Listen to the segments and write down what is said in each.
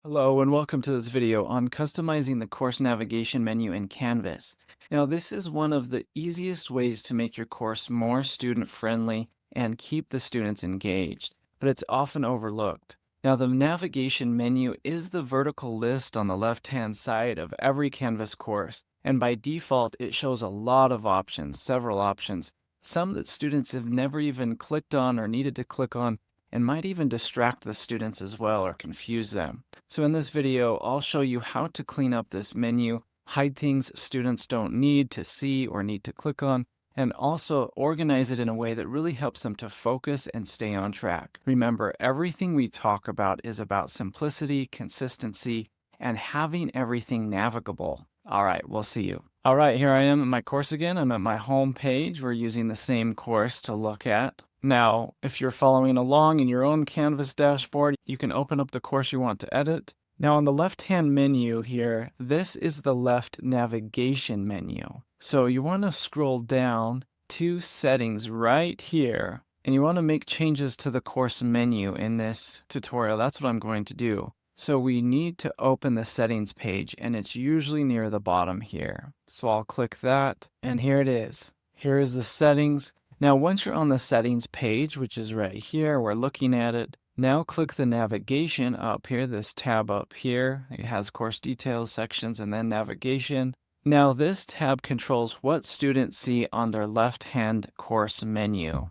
Hello and welcome to this video on customizing the course navigation menu in Canvas. Now, this is one of the easiest ways to make your course more student-friendly and keep the students engaged, but it's often overlooked. Now, the navigation menu is the vertical list on the left-hand side of every Canvas course, and by default, it shows a lot of options, several options, some that students have never even clicked on or needed to click on, and might even distract the students as well or confuse them. So in this video, I'll show you how to clean up this menu, hide things students don't need to see or need to click on, and also organize it in a way that really helps them to focus and stay on track. Remember, everything we talk about is about simplicity, consistency, and having everything navigable. All right, we'll see you. All right, here I am at my course again. I'm at my home page. We're using the same course to look at. Now, if you're following along in your own Canvas dashboard, you can open up the course you want to edit. Now on the left-hand menu here, this is the left navigation menu. So you want to scroll down to settings right here, and you want to make changes to the course menu in this tutorial. That's what I'm going to do. So we need to open the settings page, and it's usually near the bottom here. So I'll click that, and here it is. Here is the settings. Now, once you're on the settings page, which is right here, we're looking at it. Now click the navigation up here, this tab up here. It has course details, sections, and then navigation. Now this tab controls what students see on their left-hand course menu.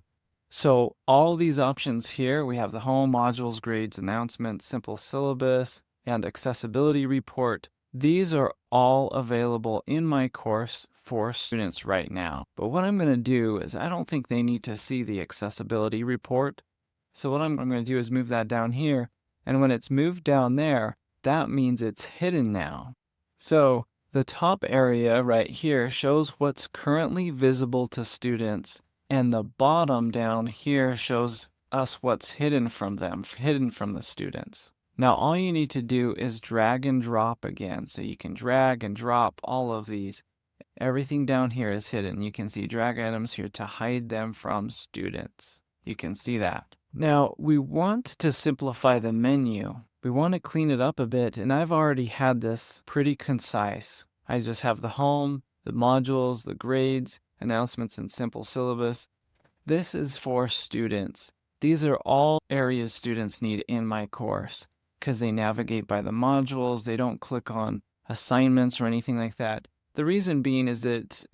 So all these options here, we have the home, modules, grades, announcements, simple syllabus, and accessibility report. These are all available in my course for students right now. But what I'm going to do is I don't think they need to see the accessibility report. So what I'm going to do is move that down here. And when it's moved down there, that means it's hidden now. So the top area right here shows what's currently visible to students. And the bottom down here shows us what's hidden from them, hidden from the students. Now all you need to do is drag and drop again. So you can drag and drop all of these. Everything down here is hidden. You can see drag items here to hide them from students. You can see that. Now we want to simplify the menu. We want to clean it up a bit, and I've already had this pretty concise. I just have the home, the modules, the grades, announcements, and simple syllabus. This is for students. These are all areas students need in my course because they navigate by the modules. They don't click on assignments or anything like that. The reason being is that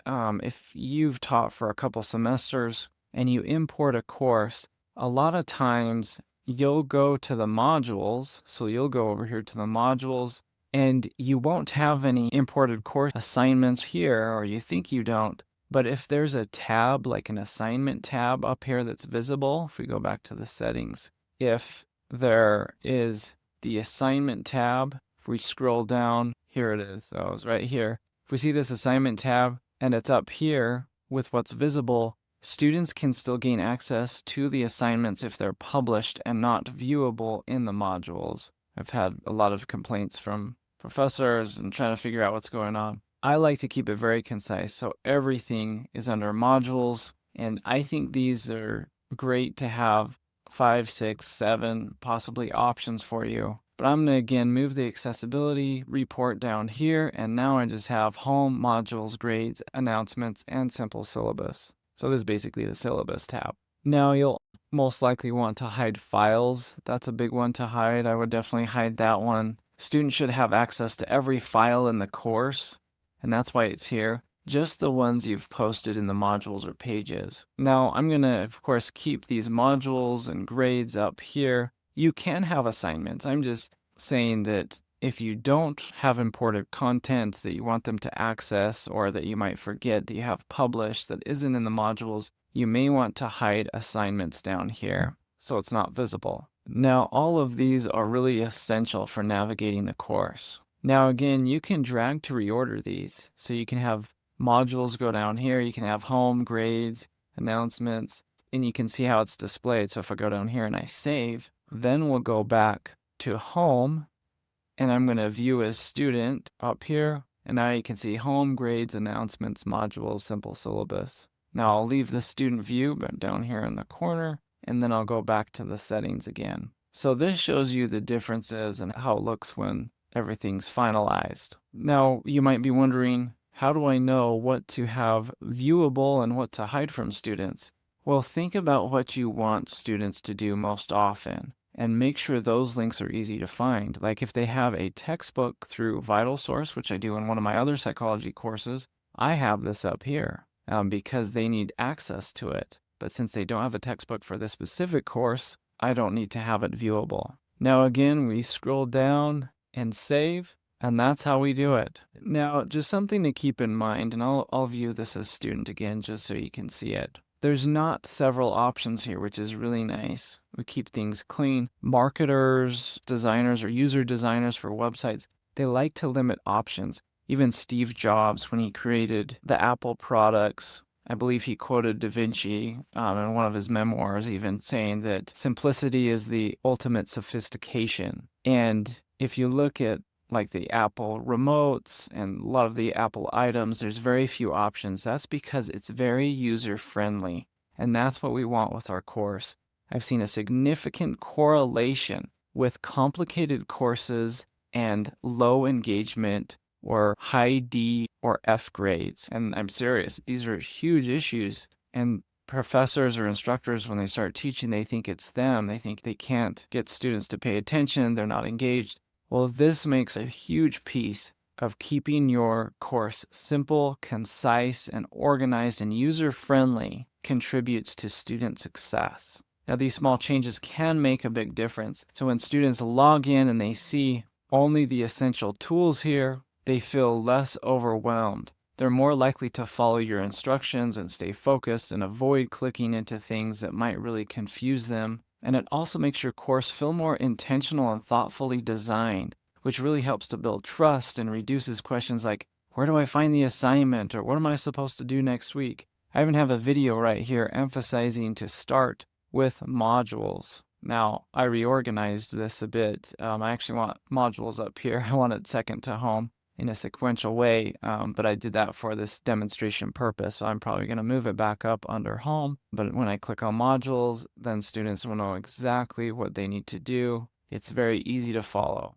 if you've taught for a couple semesters and you import a course, a lot of times you'll go to the modules. So you'll go over here to the modules and you won't have any imported course assignments here, or you think you don't. But if there's a tab, like an assignment tab up here that's visible, if we go back to the settings, if there is the assignment tab, if we scroll down, here it is. So it's right here. If we see this assignment tab and it's up here with what's visible, students can still gain access to the assignments if they're published and not viewable in the modules. I've had a lot of complaints from professors and trying to figure out what's going on. I like to keep it very concise, so everything is under modules, and I think these are great to have 5, 6, 7 possibly options for you. But I'm going to again move the accessibility report down here, and now I just have home, modules, grades, announcements, and simple syllabus. So this is basically the syllabus tab. Now you'll most likely want to hide files. That's a big one to hide. I would definitely hide that one. Students should have access to every file in the course, and that's why it's here. Just the ones you've posted in the modules or pages. Now I'm going to, of course, keep these modules and grades up here. You can have assignments. I'm just saying that if you don't have imported content that you want them to access, or that you might forget that you have published that isn't in the modules, you may want to hide assignments down here so it's not visible. Now all of these are really essential for navigating the course. Now again, you can drag to reorder these. So you can have modules go down here, you can have home, grades, announcements, and you can see how it's displayed. So if I go down here and I save, then we'll go back to home, and I'm going to view as student up here. And now you can see home, grades, announcements, modules, simple syllabus. Now I'll leave the student view but down here in the corner, and then I'll go back to the settings again. So this shows you the differences and how it looks when everything's finalized. Now, you might be wondering, how do I know what to have viewable and what to hide from students? Well, think about what you want students to do most often and make sure those links are easy to find. Like if they have a textbook through Vital Source, which I do in one of my other psychology courses, I have this up here because they need access to it. But since they don't have a textbook for this specific course, I don't need to have it viewable. Now again, we scroll down and save, and that's how we do it. Now, just something to keep in mind, and I'll view this as student again just so you can see it. There's not several options here, which is really nice. We keep things clean. Marketers, designers, or user designers for websites, they like to limit options. Even Steve Jobs, when he created the Apple products, I believe he quoted Da Vinci in one of his memoirs, even saying that simplicity is the ultimate sophistication. And if you look at like the Apple remotes and a lot of the Apple items, there's very few options. That's because it's very user-friendly. And that's what we want with our course. I've seen a significant correlation with complicated courses and low engagement or high D or F grades. And I'm serious, these are huge issues. And professors or instructors, when they start teaching, they think it's them. They think they can't get students to pay attention. They're not engaged. Well, this makes a huge piece of keeping your course simple, concise, and organized and user-friendly contributes to student success. Now, these small changes can make a big difference. So when students log in and they see only the essential tools here, they feel less overwhelmed. They're more likely to follow your instructions and stay focused and avoid clicking into things that might really confuse them. And it also makes your course feel more intentional and thoughtfully designed, which really helps to build trust and reduces questions like, where do I find the assignment? Or what am I supposed to do next week? I even have a video right here emphasizing to start with modules. Now, I reorganized this a bit. I actually want modules up here. I want it second to home in a sequential way, but I did that for this demonstration purpose, so I'm probably going to move it back up under home. But when I click on modules, then students will know exactly what they need to do. It's very easy to follow.